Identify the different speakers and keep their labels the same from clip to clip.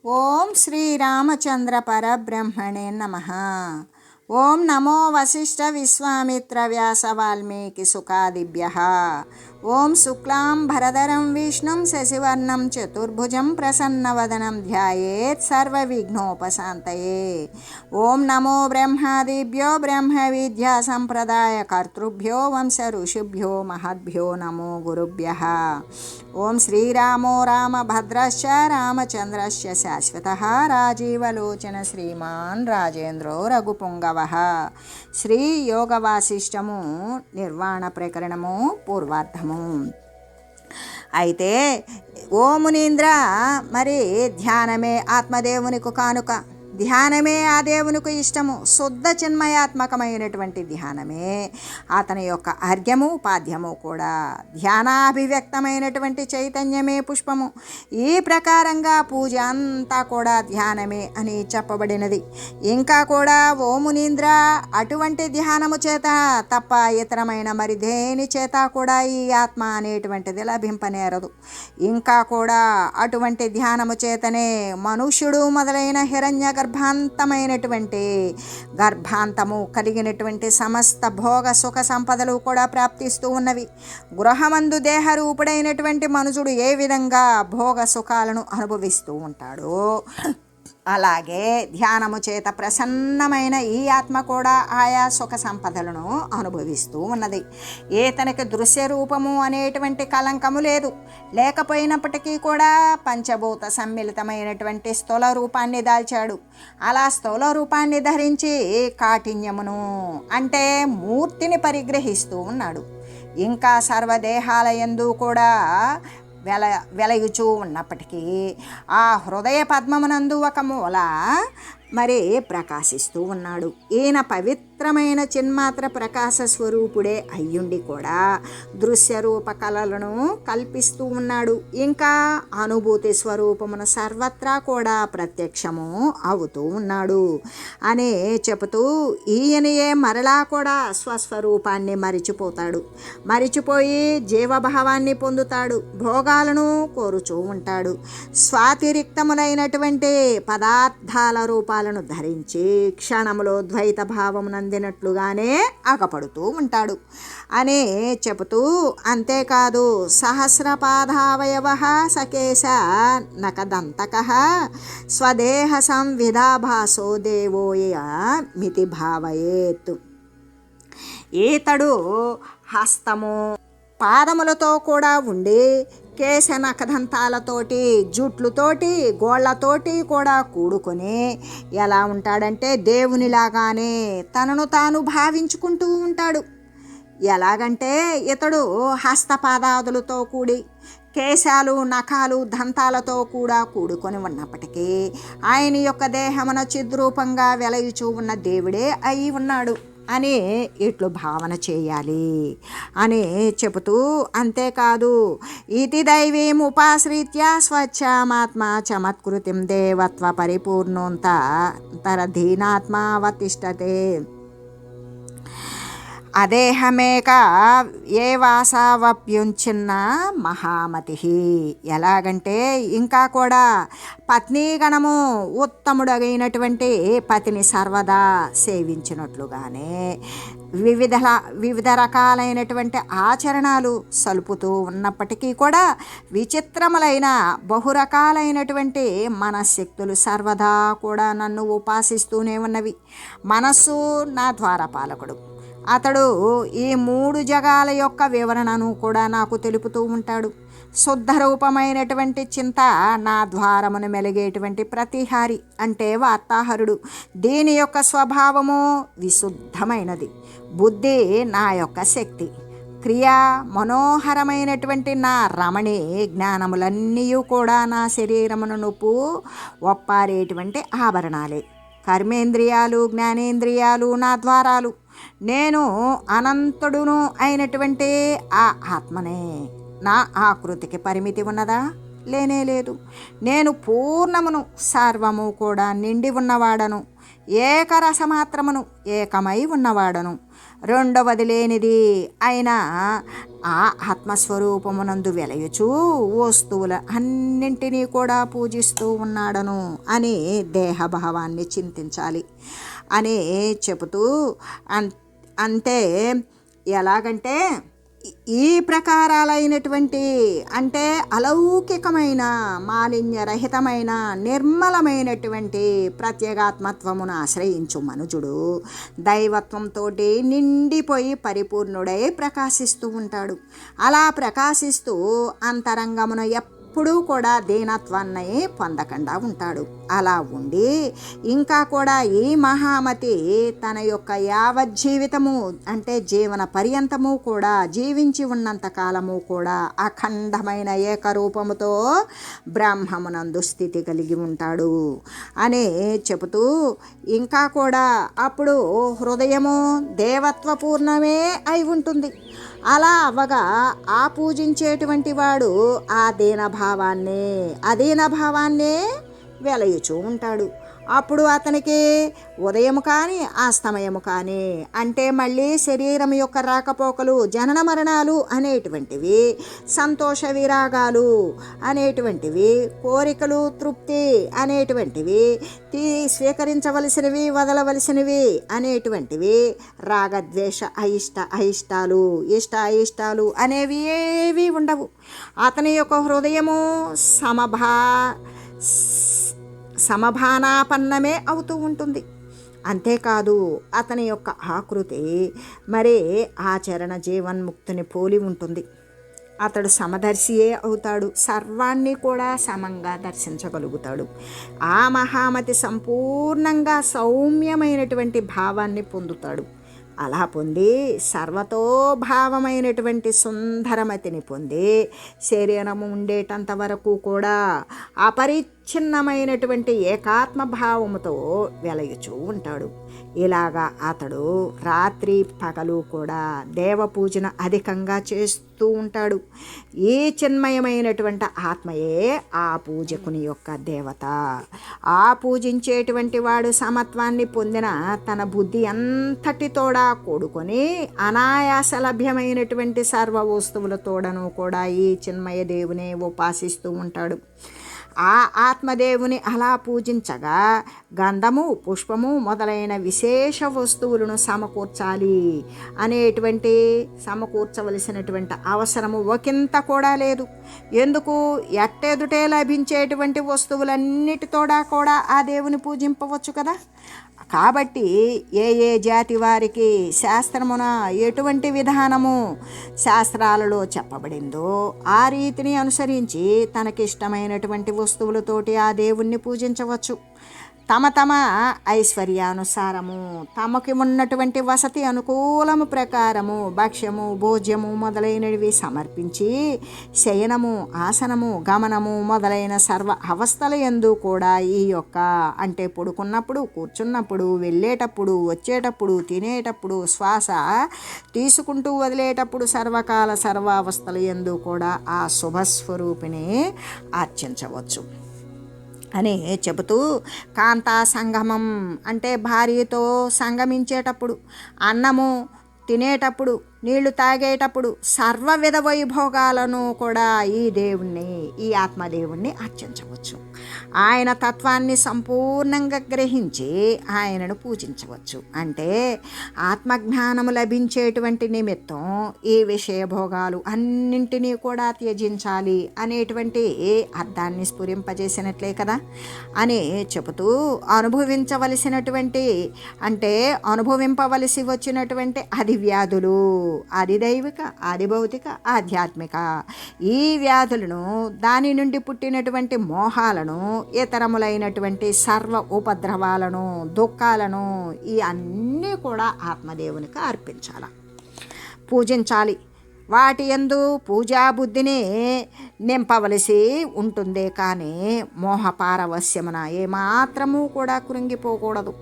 Speaker 1: ఓం శ్రీరామచంద్ర పరబ్రహ్మణే నమః. ఓం నమో వశిష్ఠ విశ్వామిత్ర వ్యాస వాల్మీకి సుఖాదిభ్యః. ఓం శుక్లాం భరధరం విష్ణుం శశివర్ణం చతుర్భుజం ప్రసన్నవదనం ధ్యాయేత్ సర్వవిఘ్నోపశాంతయే. ఓం నమో బ్రహ్మాదిభ్యో బ్రహ్మ విద్యా సంప్రదాయ కర్తృభ్యో వంశ ఋషిభ్యో మహద్భ్యో నమో గురుభ్యః. ఓం శ్రీరామో రామభద్రశ్చ రామచంద్రశ్చ శాశ్వతః రాజీవలోచన శ్రీమాన్ రాజేంద్రో రఘుపుంగవః. శ్రీ యోగ వాసిష్టము నిర్వాణ ప్రకరణము పూర్వార్ధము. అయితే ఓ మునీంద్ర, మరి ధ్యానమే ఆత్మదేవునికి కానుక, ధ్యానమే ఆ దేవునికి ఇష్టము. శుద్ధ చిన్మయాత్మకమైనటువంటి ధ్యానమే అతని యొక్క అర్ఘ్యము పాద్యము కూడా. ధ్యానాభివ్యక్తమైనటువంటి చైతన్యమే పుష్పము. ఈ ప్రకారంగా పూజ అంతా కూడా ధ్యానమే అని చెప్పబడినది. ఇంకా కూడా ఓ మునీంద్ర, అటువంటి ధ్యానము చేత తప్ప ఇతరమైన మరి దేని చేత కూడా ఈ ఆత్మ అనేటువంటిది లభింపనేరదు. ఇంకా కూడా అటువంటి ధ్యానము చేతనే మనుష్యుడు మొదలైన హిరణ్య గర్భాంతమైనటువంటి గర్భాంతము కలిగినటువంటి సమస్త భోగ సుఖ సంపదలు కూడా ప్రాప్తిస్తూ ఉన్నవి. గృహమందు దేహరూపుడైనటువంటి మనుషుడు ఏ విధంగా భోగ సుఖాలను అనుభవిస్తూ ఉంటాడో, అలాగే ధ్యానము చేత ప్రసన్నమైన ఈ ఆత్మ కూడా ఆయా సుఖ సంపదలను అనుభవిస్తూ ఉన్నది. తనకి దృశ్య రూపము అనేటువంటి కలంకము లేదు. లేకపోయినప్పటికీ కూడా పంచభూత సమ్మిళితమైనటువంటి స్థూల రూపాన్ని దాల్చాడు. అలా స్థూల రూపాన్ని ధరించి కాఠిన్యమును అంటే మూర్తిని పరిగ్రహిస్తూ ఉన్నాడు. ఇంకా సర్వదేహాలయందు కూడా వెలయుచూ ఉన్నప్పటికీ ఆ హృదయ పద్మమునందు ఒక మూల మరి ప్రకాశిస్తూ ఉన్నాడు. ఈయన పవిత్రమైన చిన్మాత్ర ప్రకాశ స్వరూపుడే అయ్యుండి కూడా దృశ్య రూప కళలను కల్పిస్తూ ఉన్నాడు. ఇంకా అనుభూతి స్వరూపమును సర్వత్రా కూడా ప్రత్యక్షము అవుతూ ఉన్నాడు అని చెబుతూ, ఈయనయే మరలా కూడా స్వస్వరూపాన్ని మరిచిపోయి జీవభావాన్ని పొందుతాడు. భోగాలను కోరుచూ ఉంటాడు. స్వాతిరిక్తములైనటువంటి పదార్థాల రూపాలను ధరించి క్షణములో ద్వైత భావమునందినట్లుగానే అగపడుతూ ఉంటాడు అని చెబుతూ, అంతేకాదు సహస్రపాదావయవ సకేశ నకదంతకః స్వదేహ సంవిధాభాసో దేవోయ మితి భావయేత్. ఈతడు హస్తము పాదములతో కూడా ఉండి కేశ నఖదంతాలతోటి జుట్లుతోటి గోళ్లతోటి కూడా కూడుకొని ఎలా ఉంటాడంటే దేవునిలాగానే తనను తాను భావించుకుంటూ ఉంటాడు. ఎలాగంటే ఇతడు హస్తపాదాదులతో కూడి కేశాలు నఖాలు దంతాలతో కూడా కూడుకొని ఉన్నప్పటికీ ఆయన యొక్క దేహమున చిద్రూపంగా వెలయుచూ ఉన్న దేవుడే అయి ఉన్నాడు అని ఇట్లు భావన చేయాలి అని చెబుతూ, అంతేకాదు ఇతి దైవీం ఉపాశ్రిత్య స్వచ్ఛమాత్మ చమత్కృతిం దేవత్వ పరిపూర్ణోంతరధీనాత్మావతిష్టతే అదేహమేక ఏ వాసావప్యుంచిన్న మహామతి. ఎలాగంటే ఇంకా కూడా పత్నీగణము ఉత్తముడైనటువంటి పతిని సర్వదా సేవించినట్లుగానే వివిధ రకాలైనటువంటి ఆచరణలు సలుపుతూ ఉన్నప్పటికీ కూడా విచిత్రములైన బహురకాలైనటువంటి మనశ్శక్తులు సర్వదా కూడా నన్ను ఉపాసిస్తూనే ఉన్నవి. మనస్సు నా ద్వారపాలకుడు. అతడు ఈ మూడు జగాల యొక్క వివరణను కూడా నాకు తెలుపుతూ ఉంటాడు. శుద్ధ రూపమైనటువంటి చింత నా ద్వారమును మెలిగేటువంటి ప్రతిహారి అంటే వార్తాహరుడు. దీని యొక్క స్వభావము విశుద్ధమైనది. బుద్ధి నా యొక్క శక్తి. క్రియ మనోహరమైనటువంటి నా రమణి జ్ఞానములన్నీ కూడా నా శరీరమును నొప్పు ఒప్పారేటువంటి ఆభరణాలే. కర్మేంద్రియాలు జ్ఞానేంద్రియాలు నా ద్వారాలు. నేను అనంతుడును అయినటువంటి ఆ ఆత్మనే. నా ఆకృతికి పరిమితి ఉన్నదా? లేనే లేదు. నేను పూర్ణమును, సర్వము కూడా నిండి ఉన్నవాడను. ఏకరసమాత్రమును, ఏకమై ఉన్నవాడను. రెండవది లేనిది అయిన ఆ ఆత్మస్వరూపమునందు వెలయుచూ వస్తువుల అన్నింటినీ కూడా పూజిస్తూ ఉన్నాడను అని దేహభావాన్ని చింతించాలి అని చెబుతూ అంటే ఎలాగంటే ఈ ప్రకారాలైనటువంటి అంటే అలౌకికమైన మాలిన్యరహితమైన నిర్మలమైనటువంటి ప్రత్యేగాత్మత్వమును ఆశ్రయించు మనుజుడు దైవత్వంతో నిండిపోయి పరిపూర్ణుడై ప్రకాశిస్తూ ఉంటాడు. అలా ప్రకాశిస్తూ అంతరంగమున ఎప్పుడూ కూడా దీనత్వాన్ని పొందకుండా ఉంటాడు. అలా ఉండి ఇంకా కూడా ఈ మహామతి తన యొక్క యావజ్జీవితము అంటే జీవన పర్యంతము కూడా జీవించి ఉన్నంత కాలము కూడా అఖండమైన ఏకరూపముతో బ్రహ్మమునందు స్థితి కలిగి ఉంటాడు అని చెబుతూ ఇంకా కూడా అప్పుడు హృదయము దేవత్వపూర్ణమే అయి ఉంటుంది. అలా అవ్వగా ఆ పూజించేటువంటి వాడు ఆ అధీనభావాన్నే వెలయుచూ ఉంటాడు. అప్పుడు అతనికి ఉదయం కానీ అస్తమయము కానీ అంటే మళ్ళీ శరీరం యొక్క రాకపోకలు జనన మరణాలు అనేటువంటివి, సంతోష విరాగాలు అనేటువంటివి, కోరికలు తృప్తి అనేటువంటివి, స్వీకరించవలసినవి వదలవలసినవి అనేటువంటివి, రాగద్వేష అయిష్టాలు అయిష్టాలు అనేవి ఏవి ఉండవు. అతని యొక్క హృదయము సమభానాపన్నమే అవుతూ ఉంటుంది. అంతేకాదు అతని యొక్క ఆకృతి మరే ఆచరణ జీవన్ముక్తిని పోలి ఉంటుంది. అతడు సమదర్శియే అవుతాడు. సర్వాన్ని కూడా సమంగా దర్శించగలుగుతాడు. ఆ మహామతి సంపూర్ణంగా సౌమ్యమైనటువంటి భావాన్ని పొందుతాడు. అలా పొంది సర్వతోభావమైనటువంటి సుందరమతిని పొంది శరీరము ఉండేటంత వరకు కూడా అపరిచ్ఛిన్నమైనటువంటి ఏకాత్మ భావముతో వెలయుచూ ఉంటాడు. ఇలాగా అతడు రాత్రి పగలు కూడా దేవపూజన అధికంగా చేస్తూ ఉంటాడు. ఈ చిన్మయమైనటువంటి ఆత్మయే ఆ పూజకుని యొక్క దేవత. ఆ పూజించేటువంటి వాడు సమత్వాన్ని పొందిన తన బుద్ధి అంతటితోడా కూడుకొని అనాయాస లభ్యమైనటువంటి సర్వ వస్తువులతోడను కూడా ఈ చిన్మయ దేవునే ఉపాసిస్తూ ఉంటాడు. ఆ ఆత్మదేవుని అలా పూజించగా గంధము పుష్పము మొదలైన విశేష వస్తువులను సమకూర్చవలసినటువంటి అవసరము ఒకంత కూడా లేదు. ఎందుకు? ఎట్టెదుటే లభించేటువంటి వస్తువులన్నిటితోడా కూడా ఆ దేవుని పూజింపవచ్చు కదా. కాబట్టి ఏ జాతి వారికి శాస్త్రమున ఎటువంటి విధానము శాస్త్రాలలో చెప్పబడిందో ఆ రీతిని అనుసరించి తనకిష్టమైనటువంటి వస్తువులతోటి ఆ దేవుణ్ణి పూజించవచ్చు. తమ ఐశ్వర్యానుసారము తమకి ఉన్నటువంటి వసతి అనుకూలము ప్రకారము భక్ష్యము భోజ్యము మొదలైనవి సమర్పించి శయనము ఆసనము గమనము మొదలైన సర్వ అవస్థల యందు కూడా ఈ యొక్క అంటే పడుకున్నప్పుడు కూర్చున్నప్పుడు వెళ్ళేటప్పుడు వచ్చేటప్పుడు తినేటప్పుడు శ్వాస తీసుకుంటూ వదిలేటప్పుడు సర్వకాల సర్వ అవస్థల యందు కూడా ఆ శుభస్వరూపిణి అర్చించవచ్చు అని చెబుతూ కాంతా సంగమం అంటే భార్యతో సంగమించేటప్పుడు అన్నము తినేటప్పుడు నీళ్లు తాగేటప్పుడు సర్వవిధ వైభోగాలను కూడా ఈ ఆత్మదేవుణ్ణి అర్చించవచ్చు. ఆయన తత్వాన్ని సంపూర్ణంగా గ్రహించి ఆయనను పూజించవచ్చు. అంటే ఆత్మజ్ఞానము లభించేటువంటి నిమిత్తం ఈ విషయభోగాలు అన్నింటినీ కూడా త్యజించాలి అనేటువంటి అర్థాన్ని స్ఫురింపజేసినట్లే కదా అని చెబుతూ అనుభవింపవలసి వచ్చినటువంటి అది వ్యాధులు, అది దైవిక, అది భౌతిక, ఆధ్యాత్మిక, ఈ వ్యాధులను దాని నుండి పుట్టినటువంటి మోహాలను ఇతరములైనటువంటి సర్వ ఉపద్రవాలను దుఃఖాలను ఈ అన్నీ కూడా ఆత్మదేవునికి పూజించాలి. వాటి యందు పూజాబుద్ధిని నింపవలసి ఉంటుంది. కానీ మోహపారవశ్యమున ఏమాత్రము కూడా కృంగిపోకూడదు.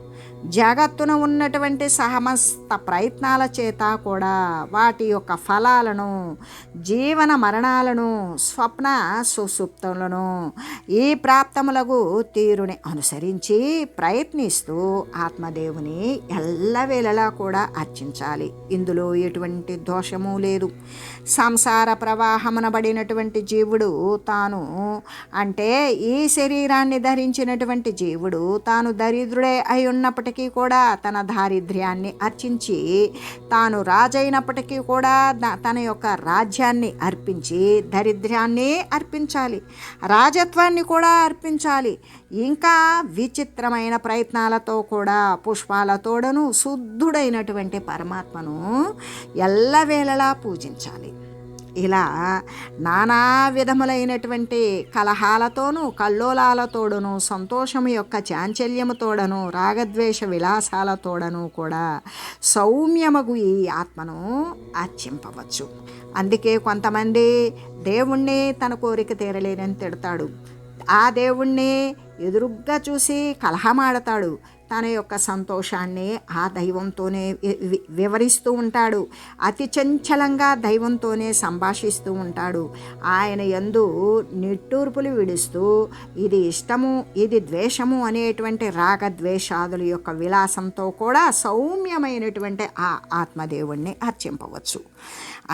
Speaker 1: జగత్తున ఉన్నటువంటి సమస్త ప్రయత్నాల చేత కూడా వాటి యొక్క ఫలాలను, జీవన మరణాలను, స్వప్న సుసుప్తములను ఈ ప్రాప్తములకు తీరుని అనుసరించి ప్రయత్నిస్తూ ఆత్మదేవుని ఎల్లవేళలా కూడా అర్చించాలి. ఇందులో ఎటువంటి దోషము లేదు. సంసార ప్రవాహమునబడినటువంటి జీవుడు తాను, అంటే ఈ శరీరాన్ని ధరించినటువంటి జీవుడు తాను దరిద్రుడే అయి ఉన్నప్పటికీ కూడా తన దారిద్ర్యాన్ని అర్చించి, తాను రాజైనప్పటికీ కూడా తన యొక్క రాజ్యాన్ని అర్పించి దరిద్ర్యాన్ని అర్పించాలి, రాజత్వాన్ని కూడా అర్పించాలి. ఇంకా విచిత్రమైన ప్రయత్నాలతో కూడా పుష్పాలతోడను శుద్ధుడైనటువంటి పరమాత్మను ఎల్లవేళలా పూజించాలి. ఇలా నానా విధములైనటువంటి కలహాలతోనూ, కల్లోలాలతోడను, సంతోషము యొక్క చాంచల్యముతోడను, రాగద్వేష విలాసాలతోడను కూడా సౌమ్యమగు ఈ ఆత్మను అర్చింపవచ్చు. అందుకే కొంతమంది దేవుణ్ణి తన కోరిక తీరలేదని తిడతాడు, ఆ దేవుణ్ణి ఎదురుగ్గా చూసి కలహమాడతాడు, తన యొక్క సంతోషాన్ని ఆ దైవంతోనే వివరిస్తూ ఉంటాడు, అతి చంచలంగా దైవంతోనే సంభాషిస్తూ ఉంటాడు. ఆయన యందు నిట్టూర్పులు విడుస్తూ ఇది ఇష్టము, ఇది ద్వేషము అనేటువంటి రాగద్వేషాదుల యొక్క విలాసంతో కూడా సౌమ్యమైనటువంటి ఆ ఆత్మదేవుణ్ణి అర్చింపవచ్చు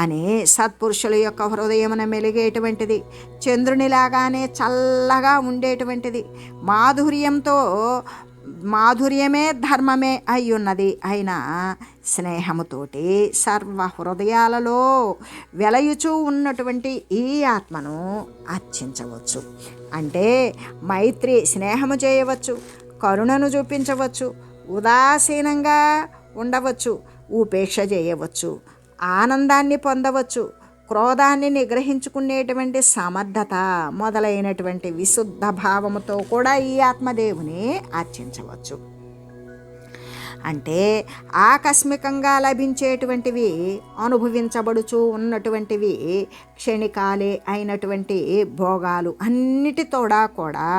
Speaker 1: అని సత్పురుషుల యొక్క హృదయమున మెలిగేటువంటిది, చంద్రునిలాగానే చల్లగా ఉండేటువంటిది, మాధుర్యమే ధర్మమే అయ్యున్నది అయిన స్నేహముతోటి సర్వ హృదయాలలో వెలయుచూ ఉన్నటువంటి ఈ ఆత్మను అర్చించవచ్చు. అంటే మైత్రి స్నేహము చేయవచ్చు, కరుణను చూపించవచ్చు, ఉదాసీనంగా ఉండవచ్చు, ఉపేక్ష చేయవచ్చు, ఆనందాన్ని పొందవచ్చు, క్రోధాన్ని నిగ్రహించుకునేటువంటి సమర్థత మొదలైనటువంటి విశుద్ధ భావముతో కూడా ఈ ఆత్మదేవుని అర్చించవచ్చు. అంటే ఆకస్మికంగా లభించేటువంటివి, అనుభవించబడుచూ ఉన్నటువంటివి క్షణికాలే అయినటువంటి భోగాలు అన్నిటితోడా కూడా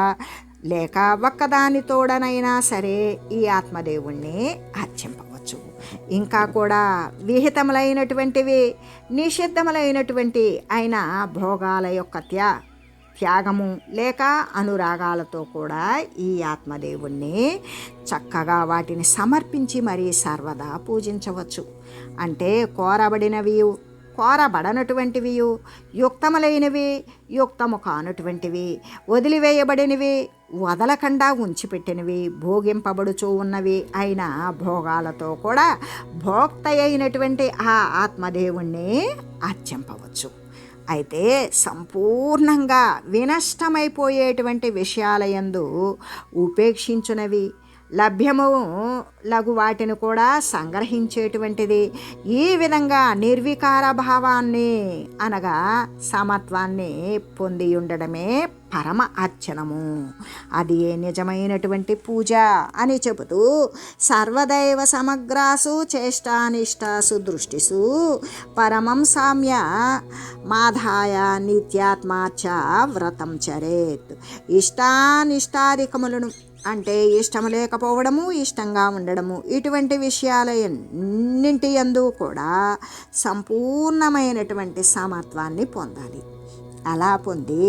Speaker 1: లేక ఒక్కదానితోడనైనా సరే ఈ ఆత్మదేవుణ్ణి అర్చింపవచ్చు. ఇంకా కూడా విహితములైనటువంటివి, నిషిద్ధములైనటువంటి అయిన భోగాల యొక్క త్యాగము లేక అనురాగాలతో కూడా ఈ ఆత్మదేవుణ్ణి చక్కగా వాటిని సమర్పించి మరీ సర్వదా పూజించవచ్చు. అంటే కోరబడనటువంటివి, యుక్తములైనవి, యుక్తము కానటువంటివి, వదిలివేయబడినవి, వదలకుండా ఉంచిపెట్టినవి, భోగింపబడుచూ ఉన్నవి అయిన భోగాలతో కూడా భోక్త అయినటువంటి ఆ ఆత్మదేవుణ్ణి అర్చింపవచ్చు. అయితే సంపూర్ణంగా వినష్టమైపోయేటువంటి విషయాలయందు ఉపేక్షించునవి, లభ్యము లఘు వాటిని కూడా సంగ్రహించేటువంటిది, ఈ విధంగా నిర్వికార భావాన్ని అనగా సమత్వాన్ని పొంది ఉండడమే పరమ అర్చనము, అది నిజమైనటువంటి పూజ అని చెబుతూ సర్వదైవ సమగ్రాసు చేష్టానిష్టాసు దృష్టిసు పరమం సామ్య మాధాయ నిత్యాత్మాచ వ్రతం చరేత్. ఇష్టానిష్టాధికములను అంటే ఇష్టము లేకపోవడము, ఇష్టంగా ఉండడము, ఇటువంటి విషయాలన్నింటి యందు కూడా సంపూర్ణమైనటువంటి సమత్వాన్ని పొందాలి. అలా పొంది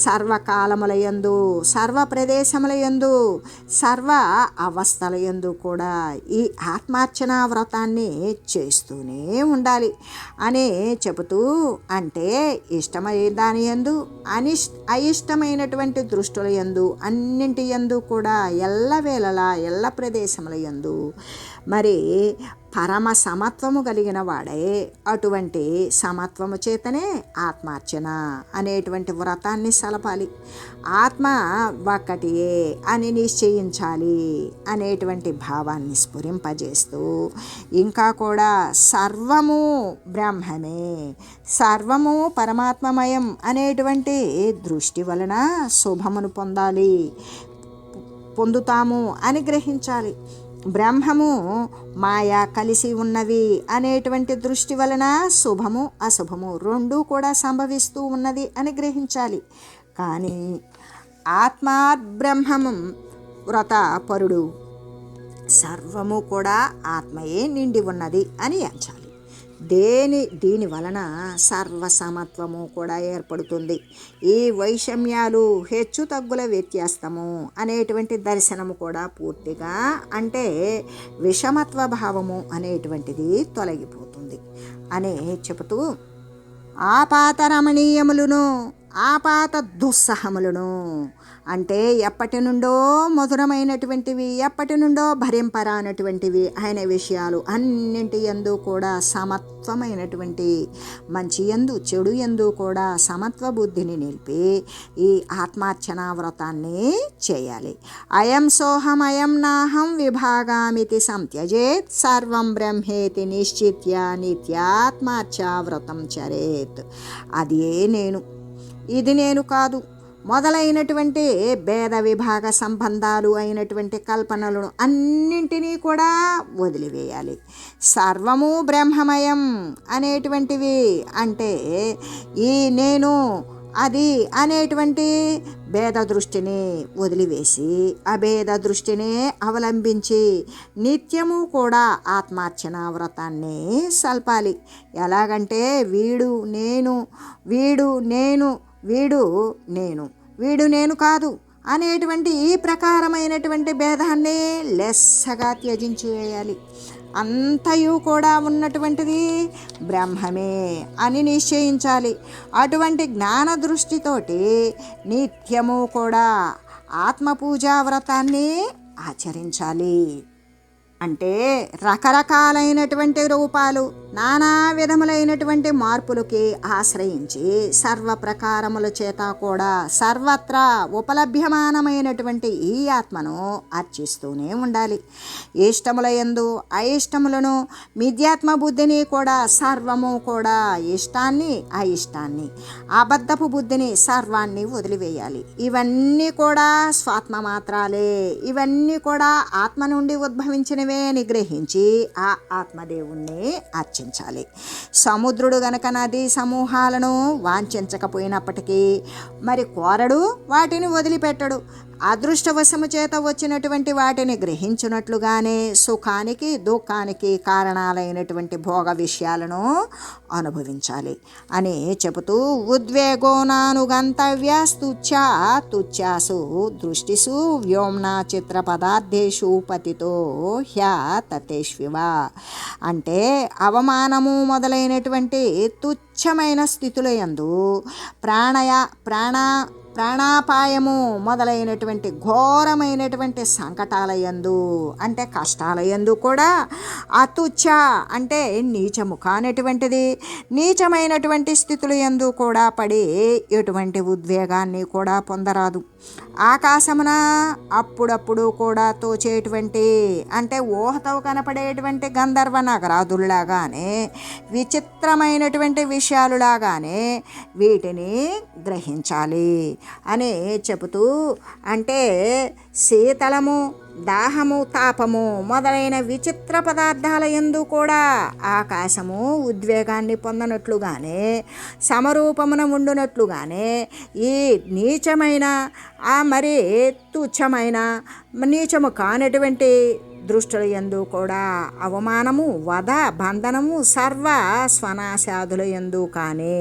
Speaker 1: సర్వకాలములయందు, సర్వ ప్రదేశములయందు, సర్వ అవస్థలయందు కూడా ఈ ఆత్మార్చన వ్రతాన్ని చేస్తూనే ఉండాలి అని చెబుతూ, అంటే ఇష్టమైన దాని యందు, అయిష్టమైనటువంటి దృష్టుల యందు, అన్నింటి యందు కూడా ఎల్లవేళలా ఎల్ల ప్రదేశముల యందు మరి పరమ సమత్వము కలిగిన వాడే అటువంటి సమత్వము చేతనే ఆత్మార్చన అనేటువంటి వ్రతాన్ని సలపాలి. ఆత్మ ఒక్కటియే అని నిశ్చయించాలి అనేటువంటి భావాన్ని స్ఫురింపజేస్తూ, ఇంకా కూడా సర్వము బ్రహ్మమే, సర్వము పరమాత్మమయం అనేటువంటి దృష్టి వలన శుభమును పొందుతాము అని గ్రహించాలి. బ్రహ్మము మాయ కలిసి ఉన్నవి అనేటువంటి దృష్టి వలన శుభము అశుభము రెండూ కూడా సంభవిస్తూ ఉన్నది అని గ్రహించాలి. కానీ ఆత్మాబ్రహ్మము వ్రత పరుడు సర్వము కూడా ఆత్మయే నిండి ఉన్నది అని ఎంచాలి. దీని వలన సర్వసమత్వము కూడా ఏర్పడుతుంది. ఈ వైషమ్యాలు, హెచ్చు తగ్గుల వ్యత్యాసము అనేటువంటి దర్శనము కూడా పూర్తిగా, అంటే విషమత్వ భావము అనేటువంటిది తొలగిపోతుంది అని చెబుతూ, ఆపాత రమణీయములను ఆపాత దుస్సహములను, అంటే ఎప్పటి నుండో మధురమైనటువంటివి, ఎప్పటి నుండో భరింపరానటువంటివి అయిన విషయాలు అన్నింటి యందు కూడా సమత్వమైనటువంటి, మంచి యందు చెడు యందు కూడా సమత్వ బుద్ధిని నిలిపి ఈ ఆత్మార్చనా వ్రతాన్ని చేయాలి. అయం సోహం అయం నాహం విభాగామితి సంత్యజేత్ సర్వం బ్రహ్మేతి నిశ్చిత్య నిత్యాత్మార్చా వ్రతం చరేత్. అదే నేను, ఇది నేను కాదు మొదలైనటువంటి భేద విభాగ సంబంధాలు అయినటువంటి కల్పనలను అన్నింటినీ కూడా వదిలివేయాలి. సర్వము బ్రహ్మమయం అనేటువంటివి, అంటే ఈ నేను అది అనేటువంటి భేద దృష్టిని వదిలివేసి అభేద దృష్టిని అవలంబించి నిత్యము కూడా ఆత్మార్చన వ్రతాన్ని సల్పాలి. ఎలాగంటే వీడు నేను, వీడు నేను, వీడు నేను, వీడు నేను కాదు అనేటువంటి ఈ ప్రకారమైనటువంటి భేదాన్ని లెస్సగా త్యజించి వేయాలి. అంతయు కూడా ఉన్నటువంటిది బ్రహ్మమే అని నిశ్చయించాలి. అటువంటి జ్ఞాన దృష్టితోటి నిత్యము కూడా ఆత్మపూజా వ్రతాన్ని ఆచరించాలి. అంటే రకరకాలైనటువంటి రూపాలు, నానా విధములైనటువంటి మార్పులకి ఆశ్రయించి సర్వ ప్రకారముల చేత కూడా సర్వత్రా ఉపలభ్యమానమైనటువంటి ఈ ఆత్మను అర్చిస్తూనే ఉండాలి. ఇష్టముల యందు అయిష్టములను, మిథ్యాత్మ బుద్ధిని కూడా, సర్వము కూడా ఇష్టాన్ని అయిష్టాన్ని, అబద్ధపు బుద్ధిని సర్వాన్ని వదిలివేయాలి. ఇవన్నీ కూడా స్వాత్మ మాత్రాలే, ఇవన్నీ కూడా ఆత్మ నుండి ఉద్భవించినవే అని గ్రహించి ఆ ఆత్మదేవుణ్ణి అర్చించాలి. సముద్రుడు గనక నదీ సమూహాలను వాంఛించకపోయినప్పటికీ మరి కోరడు, వాటిని వదిలిపెట్టడు. అదృష్టవశము చేత వచ్చినటువంటి వాటిని గ్రహించినట్లుగానే సుఖానికి దుఃఖానికి కారణాలైనటువంటి భోగ విషయాలను అనుభవించాలి అని చెబుతూ, ఉద్వేగోనానుగంతవ్యస్తుచ్చా తుచ్చాసు దృష్టిసు వ్యోమ్నా చిత్ర పదార్థేషు పతితో హ్యా తతేష్వివ. అంటే అవమానము మొదలైనటువంటి తుచ్చమైన స్థితుల యందు ప్రాణాపాయము మొదలైనటువంటి ఘోరమైనటువంటి సంకటాల యందు, అంటే కష్టాల యందు కూడా అతుచ్చ, అంటే నీచము కానటువంటిది, నీచమైనటువంటి స్థితుల యందు కూడా పడి ఎటువంటి ఉద్వేగాన్ని కూడా పొందరాదు. ఆకాశమున అప్పుడప్పుడు కూడా తోచేటువంటి, అంటే ఊహతో కనపడేటువంటి గంధర్వ నగరాదుల్లాగానే, విచిత్రమైనటువంటి విషయాలులాగానే వీటిని గ్రహించాలి అని చెబుతూ, అంటే శీతలము, దాహము, తాపము మొదలైన విచిత్ర పదార్థాల యందు కూడా ఆకాశము ఉద్వేగాన్ని పొందనట్లుగానే, సమరూపమున ఉండునట్లుగానే ఈ నీచమైన మరి తుచ్చమైన నీచము కానటువంటి దృష్టుల యందు కూడా అవమానము, వధ, బంధనము, సర్వ స్వనాశాదుల యందు కానీ,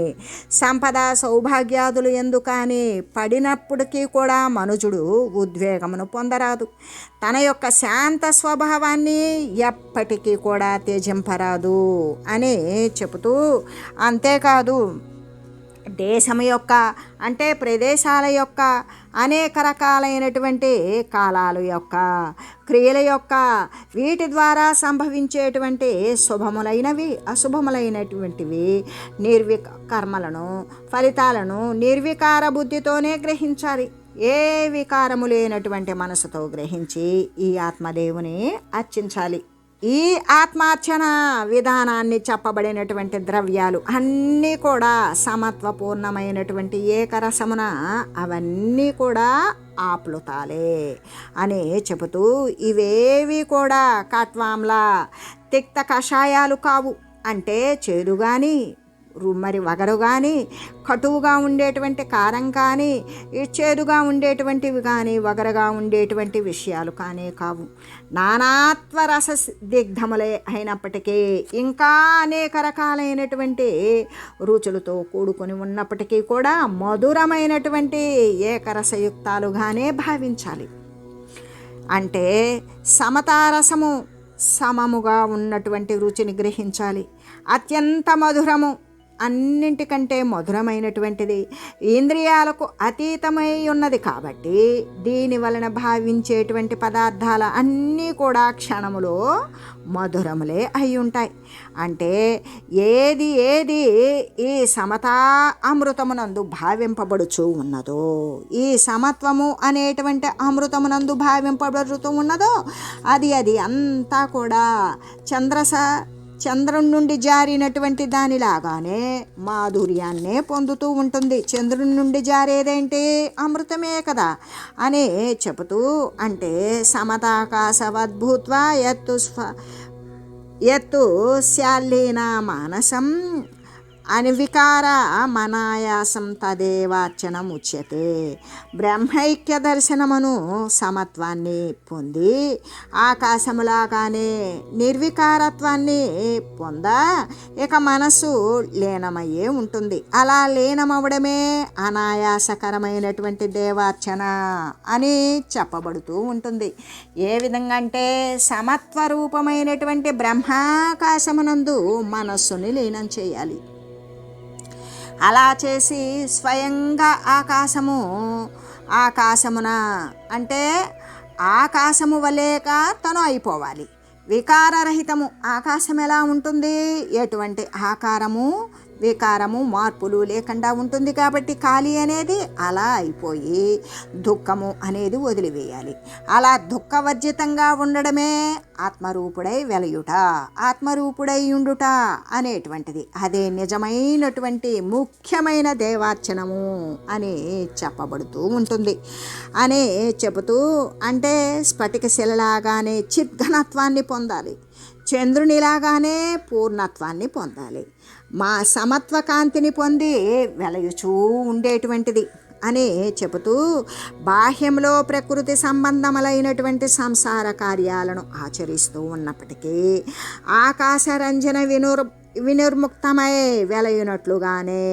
Speaker 1: సంపద సౌభాగ్యాదుల యందు కానీ పడినప్పటికీ కూడా మనుజుడు ఉద్వేగమును పొందరాదు. తన యొక్క శాంత స్వభావాన్ని ఎప్పటికీ కూడా త్యజింపరాదు అని చెబుతూ, అంతేకాదు దేశం యొక్క, అంటే ప్రదేశాల యొక్క, అనేక రకాలైనటువంటి కాలాల యొక్క, క్రియల యొక్క, వీటి ద్వారా సంభవించేటువంటి శుభములైనవి అశుభములైనటువంటివి కర్మలను, ఫలితాలను నిర్వికార బుద్ధితోనే గ్రహించాలి. ఏ వికారము లేనటువంటి మనసుతో గ్రహించి ఈ ఆత్మదేవుని అర్చించాలి. ఈ ఆత్మార్చన విధానాన్ని చెప్పబడినటువంటి ద్రవ్యాలు అన్నీ కూడా సమత్వపూర్ణమైనటువంటి ఏకరసమున అవన్నీ కూడా ఆప్లుతాలే అని చెబుతూ, ఇవేవి కూడా కట్వాంలా తిక్త కషాయాలు కావు. అంటే చేదు కానీ మరి వగరు కానీ, కటువుగా ఉండేటువంటి కారం కానీ, చేదుగా ఉండేటువంటివి కానీ, వగరగా ఉండేటువంటి విషయాలు కానీ కావు. నానాత్వ రస దిగ్ధములే అయినప్పటికీ, ఇంకా అనేక రకాలైనటువంటి రుచులతో కూడుకొని ఉన్నప్పటికీ కూడా మధురమైనటువంటి ఏకరసయుక్తాలుగానే భావించాలి. అంటే సమతారసము, సమముగా ఉన్నటువంటి రుచిని గ్రహించాలి. అత్యంత మధురము, అన్నింటికంటే మధురమైనటువంటిది, ఇంద్రియాలకు అతీతమై ఉన్నది కాబట్టి దీని వలన భావించేటువంటి పదార్థాల అన్నీ కూడా క్షణములో మధురములే అయి ఉంటాయి. అంటే ఏది ఏది ఈ సమతా అమృతమునందు భావింపబడుచు ఉన్నదో, ఈ సమత్వము అనేటువంటి అమృతమునందు భావింపబడుతూ ఉన్నదో అది అంతా కూడా చంద్రుని నుండి జారినటువంటి దానిలాగానే మాధుర్యాన్నే పొందుతూ ఉంటుంది. చంద్రుని నుండి జారేదేంటి? అమృతమే కదా అని చెబుతూ, అంటే సమతాకాశవద్భూత్వా యత్తు శాలీన మానసం అనివికార మనాయాసం తదేవార్చనం ఉచ్యతే. బ్రహ్మైక్య దర్శనమును సమత్వాన్ని పొంది ఆకాశములాగానే నిర్వికారత్వాన్ని ఇక మనస్సు లీనమయ్యే ఉంటుంది. అలా లీనమవడమే అనాయాసకరమైనటువంటి దేవార్చన అని చెప్పబడుతూ ఉంటుంది. ఏ విధంగా అంటే సమత్వరూపమైనటువంటి బ్రహ్మాకాశమునందు మనస్సుని లీనం చేయాలి. అలా చేసి స్వయంగా ఆకాశమున అంటే ఆకాశము వలేక తను అయిపోవాలి. వికారరహితము. ఆకాశం ఎలా ఉంటుంది? ఎటువంటి ఆకారము, వికారము, మార్పులు లేకుండా ఉంటుంది కాబట్టి ఖాళీ అనేది అలా అయిపోయి దుఃఖము అనేది వదిలివేయాలి. అలా దుఃఖవర్జితంగా ఉండడమే ఆత్మరూపుడై వెలయుట, ఆత్మరూపుడై ఉండుట అనేటువంటిది. అదే నిజమైనటువంటి ముఖ్యమైన దేవార్చనము అని చెప్పబడుతూ ఉంటుంది అని చెబుతూ, అంటే స్ఫటిక శిలలాగానే చిద్ఘనత్వాన్ని పొందాలి, చంద్రునిలాగానే పూర్ణత్వాన్ని పొందాలి, మా సమత్వ కాంతిని పొంది వెలయుచూ ఉండేటువంటిది అని చెబుతూ, బాహ్యంలో ప్రకృతి సంబంధములైనటువంటి సంసార కార్యాలను ఆచరిస్తూ ఉన్నప్పటికీ ఆకాశరంజన వినిర్ముక్తమై వెలయునట్లుగానే,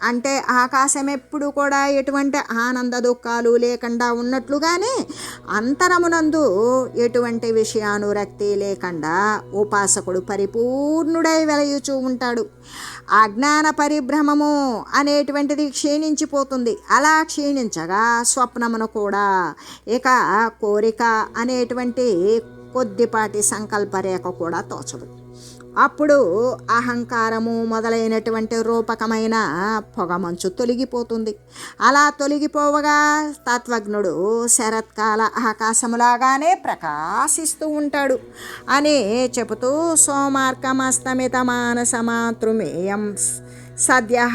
Speaker 1: అంటే ఆకాశం ఎప్పుడు కూడా ఎటువంటి ఆనంద దుఃఖాలు లేకుండా ఉన్నట్లుగానే అంతరమునందు ఎటువంటి విషయానురక్తి లేకుండా ఉపాసకుడు పరిపూర్ణుడై వెలయుచూ ఉంటాడు. అజ్ఞాన పరిభ్రమము అనేటువంటిది క్షీణించిపోతుంది. అలా క్షీణించగా స్వప్నమును కూడా ఇక కోరిక అనేటువంటి కొద్దిపాటి సంకల్పరేఖ కూడా తోచదు. అప్పుడు అహంకారము మొదలైనటువంటి రూపకమైన పొగమంచు తొలగిపోతుంది. అలా తొలగిపోవగా తత్వజ్ఞుడు శరత్కాల ఆకాశములాగానే ప్రకాశిస్తూ ఉంటాడు అని చెబుతూ, సోమార్కమస్తమిత మానసమాతృమేయం సద్య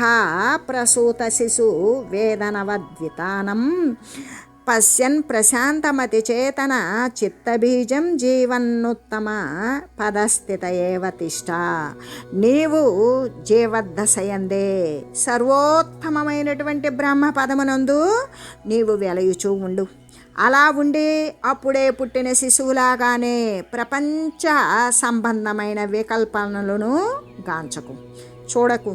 Speaker 1: ప్రసూత శిశు వేదనవద్వితానం పశ్యన్ ప్రశాంతమతి చేతన చిత్తబీజం జీవన్నుత్తమ పదస్థిత ఏవ తిష్ట. నీవు జీవద్దశయందే సర్వోత్తమమైనటువంటి బ్రహ్మ పదమునందు నీవు వెలయుచూ ఉండు. అలా ఉండి అప్పుడే పుట్టిన శిశువులాగానే ప్రపంచ సంబంధమైన వికల్పనలను గాంచకు, చూడకు.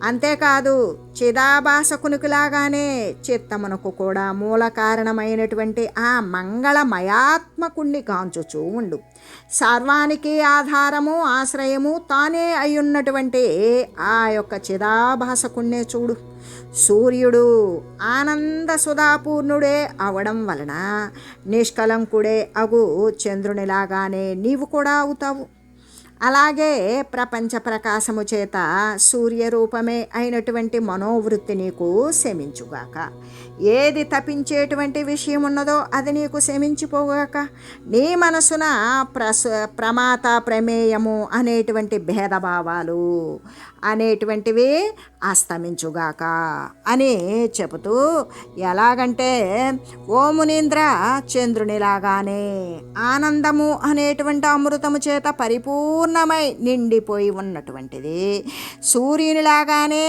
Speaker 1: అంతేకాదు చిదాభాసకునికిలాగానే చిత్తమునకు కూడా మూల కారణమైనటువంటి ఆ మంగళమయాత్మకుణ్ణి గాంచుచూ ఉండు. సర్వానికి ఆధారము, ఆశ్రయము తానే అయ్యున్నటువంటి ఆ యొక్క చిదాభాసకుణ్ణే చూడు. సూర్యుడు ఆనంద సుధాపూర్ణుడే అవడం వలన నిష్కలంకుడే అగు చంద్రునిలాగానే నీవు కూడా అవుతావు. అలాగే ప్రపంచ ప్రకాశము చేత సూర్యరూపమే అయినటువంటి మనోవృత్తి నీకు శమించుగాక. ఏది తప్పించేటువంటి విషయం ఉన్నదో అది నీకు శమించిపోగాక. నీ మనసున ప్రమాత ప్రమేయము అనేటువంటి భేదభావాలు అనేటువంటివి అస్తమించుగాక అని చెబుతూ, ఎలాగంటే ఓ మునీంద్ర, చంద్రునిలాగానే ఆనందము అనేటువంటి అమృతము చేత పరిపూర్ణమై నిండిపోయి ఉన్నటువంటిది, సూర్యునిలాగానే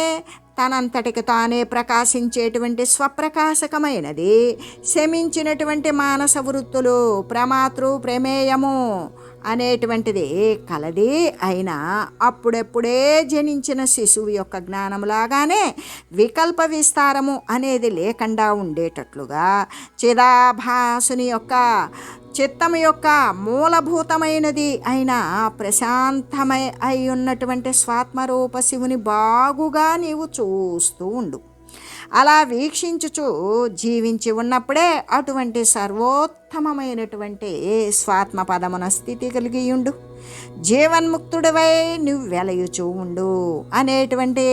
Speaker 1: తనంతటికి తానే ప్రకాశించేటువంటి స్వప్రకాశకమైనది, శమించినటువంటి మానస వృత్తులు, ప్రమాతృ ప్రమేయము అనేటువంటిది కలది అయినా అప్పుడెప్పుడే జనించిన శిశువు యొక్క జ్ఞానములాగానే వికల్ప విస్తారము అనేది లేకుండా ఉండేటట్లుగా చిదాభాసుని యొక్క చిత్తము యొక్క మూలభూతమైనది అయిన ప్రశాంతమై అయి ఉన్నటువంటి స్వాత్మరూప శివుని బాగుగా నీవు చూస్తూ ఉండు. అలా వీక్షించుచు జీవించి ఉన్నప్పుడే అటువంటి సర్వోత్తమమైనటువంటి స్వాత్మ పదమున స్థితి కలిగియుండు, జీవన్ముక్తుడివై నువ్వు వెలయుచూ ఉండు అనేటువంటి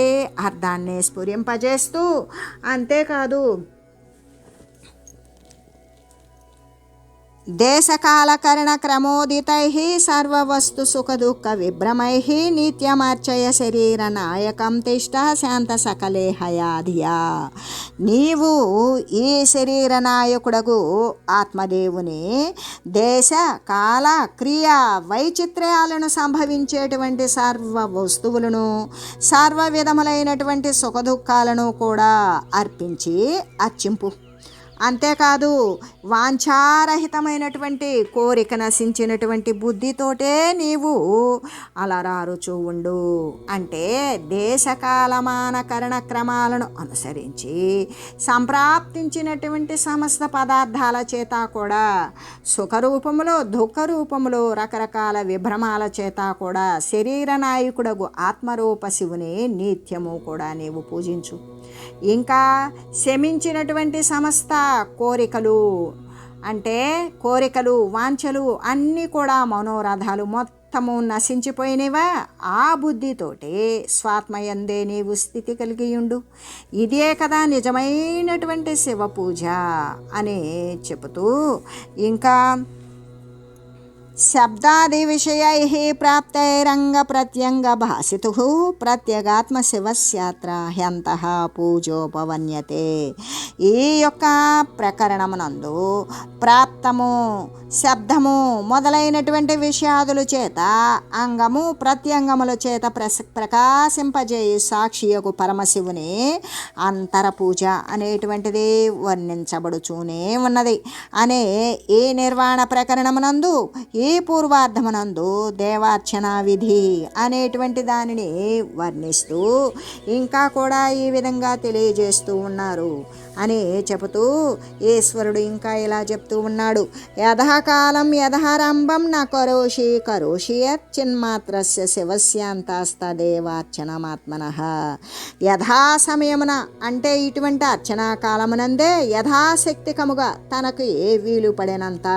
Speaker 1: అర్థాన్ని స్ఫురింపజేస్తూ, అంతేకాదు దేశకాలకరణ క్రమోదితై సర్వవస్తు సుఖదుఃఖ విభ్రమై నిత్యమర్చయ శరీర నాయకం తిష్ట శాంత సకలే హయాధియా. నీవు ఈ శరీర నాయకుడగు ఆత్మదేవుని దేశ కాల క్రియ వైచిత్ర్యాలను సంభవించేటువంటి సర్వ వస్తువులను, సర్వ విధములైనటువంటి సుఖదుఖాలను కూడా అర్పించి అర్చింపు. అంతేకాదు వాంఛారహితమైనటువంటి కోరిక నశించినటువంటి బుద్ధితోటే నీవు అలరారుచూ ఉండు. అంటే దేశకాలమాన కరణ క్రమాలను అనుసరించి సంప్రాప్తించినటువంటి సమస్త పదార్థాల చేత కూడా, సుఖరూపములో దుఃఖరూపములో రకరకాల విభ్రమాల చేత కూడా శరీర నాయకుడగు ఆత్మరూప శివుని నిత్యము కూడా నీవు పూజించు. ఇంకా శమించినటువంటి సమస్త కోరికలు, అంటే కోరికలు వాంఛలు అన్నీ కూడా మనోరథాలు మొత్తము నశించిపోయినవా, ఆ బుద్ధితోటి స్వాత్మయందే నీవు స్థితి కలిగియుండు. ఇదే కదా నిజమైనటువంటి శివ పూజ అని చెబుతూ, ఇంకా శబ్దాది విషయై ప్రాప్తైరంగ ప్రత్యంగ భాసితు ప్రత్యేగాత్మ శివస్యాత్ర హ్యంతః పూజోపవన్యతే. ఈ యొక్క ప్రకరణమునందు ప్రాప్తము, శబ్దము మొదలైనటువంటి విషయాదుల చేత అంగము ప్రత్యంగముల చేత ప్రకాశింపజేయు సాక్షియకు పరమశివుని అంతర పూజ అనేటువంటిది వర్ణించబడుచూనే ఉన్నది అనే ఈ నిర్వాణ ప్రకరణమునందు ఈ పూర్వార్ధమునందు దేవార్చన విధి అనేటువంటి దానిని వర్ణిస్తూ ఇంకా కూడా ఈ విధంగా తెలియజేస్తూ ఉన్నారు అని చెబుతూ, ఈశ్వరుడు ఇంకా ఇలా చెప్తూ ఉన్నాడు. యథాకాలం యథారంభం న కరోషి కరోషి యచ్చిన్మాత్రస్య శివస్యాంతాస్తదేవార్చనమాత్మనః. యథాసమయమున అంటే ఇటువంటి అర్చనా కాలమునందే యథాశక్తికముగా తనకు ఏ వీలు పడినంత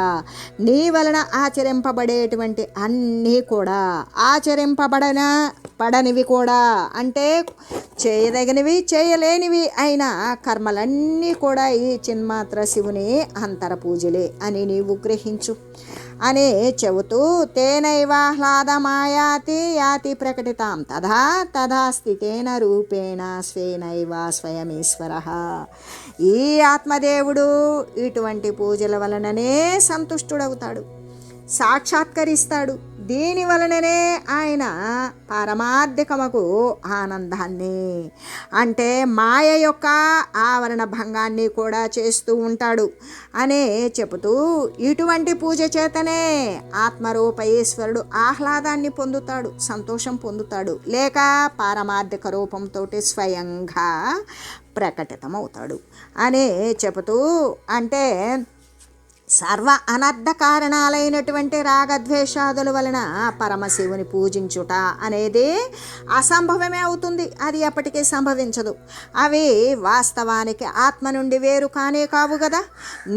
Speaker 1: నీ వలన ఆచరింపబడేటువంటి అన్నీ కూడా, పడనివి కూడా అంటే చేయదగినవి చేయలేనివి అయిన కర్మలన్నీ కూడా ఈ చిన్మాత్ర శివుని అంతర పూజలే అని నీవు గ్రహించు అని చెబుతూ, తేనైవాహ్లాదమాయాతి యాతి ప్రకటితాం తథా తథా స్థితేన రూపేణ స్వేనైవ స్వయమీశ్వరః. ఈ ఆత్మదేవుడు ఇటువంటి పూజల వలననే సంతుష్టుడవుతాడు, సాక్షాత్కరిస్తాడు. దీని వలననే ఆయన పారమార్థికమకు ఆనందాన్ని అంటే మాయ యొక్క ఆవరణ భంగాన్ని కూడా చేస్తూ ఉంటాడు అనే చెబుతూ, ఇటువంటి పూజ చేతనే ఆత్మరూప ఈశ్వరుడు ఆహ్లాదాన్ని పొందుతాడు, సంతోషం పొందుతాడు, లేక పారమార్థిక రూపంతో స్వయంగా ప్రకటితమవుతాడు అనే చెబుతూ, అంటే సర్వ అనర్థ కారణాలైనటువంటి రాగద్వేషాదుల వలన పరమశివుని పూజించుట అనేది అసంభవమే అవుతుంది. అది ఎప్పటికీ సంభవించదు. అవి వాస్తవానికి ఆత్మ నుండి వేరు కానే కావు కదా.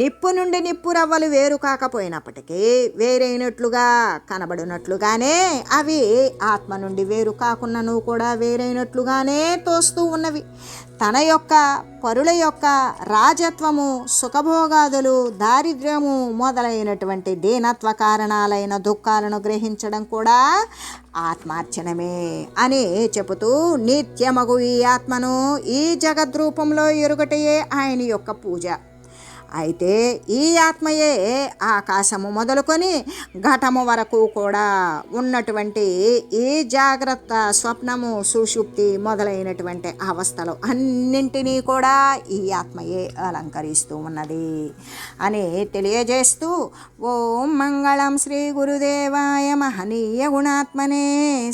Speaker 1: నిప్పు నుండి నిప్పు రవ్వలు వేరు కాకపోయినప్పటికీ వేరైనట్లుగా కనబడినట్లుగానే అవి ఆత్మ నుండి వేరు కాకున్నను కూడా వేరైనట్లుగానే తోస్తూ ఉన్నవి. తన యొక్క పరుల యొక్క రాజత్వము, సుఖభోగాదులు, దారిద్ర్యము మొదలైనటువంటి దీనత్వ కారణాలైన దుఃఖాలను గ్రహించడం కూడా ఆత్మార్చనమే అని చెబుతూ, నిత్యమగు ఈ ఆత్మను ఈ జగద్రూపంలో ఎరుగటయే ఆయన యొక్క పూజ. అయితే ఈ ఆత్మయే ఆకాశము మొదలుకొని ఘటము వరకు కూడా ఉన్నటువంటి ఈ జాగ్రత్త, స్వప్నము, సుషుప్తి మొదలైనటువంటి అవస్థలు అన్నింటినీ కూడా ఈ ఆత్మయే అలంకరిస్తూ ఉన్నది అని తెలియజేస్తూ, ఓం మంగళం శ్రీ గురుదేవాయ మహనీయ గుణాత్మనే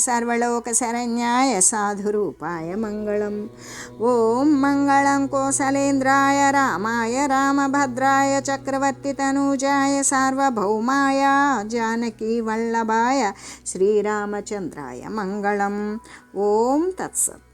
Speaker 1: సర్వలోక శరణ్యాయ సాధురూపాయ మంగళం. ఓం మంగళం కోసలేంద్రాయ రామాయ రామభద్రాయ చక్రవర్తి తనూజాయ సార్వభౌమాయ జానకీ వల్లభాయ శ్రీరామచంద్రాయ మంగళం. ఓం తత్సత్.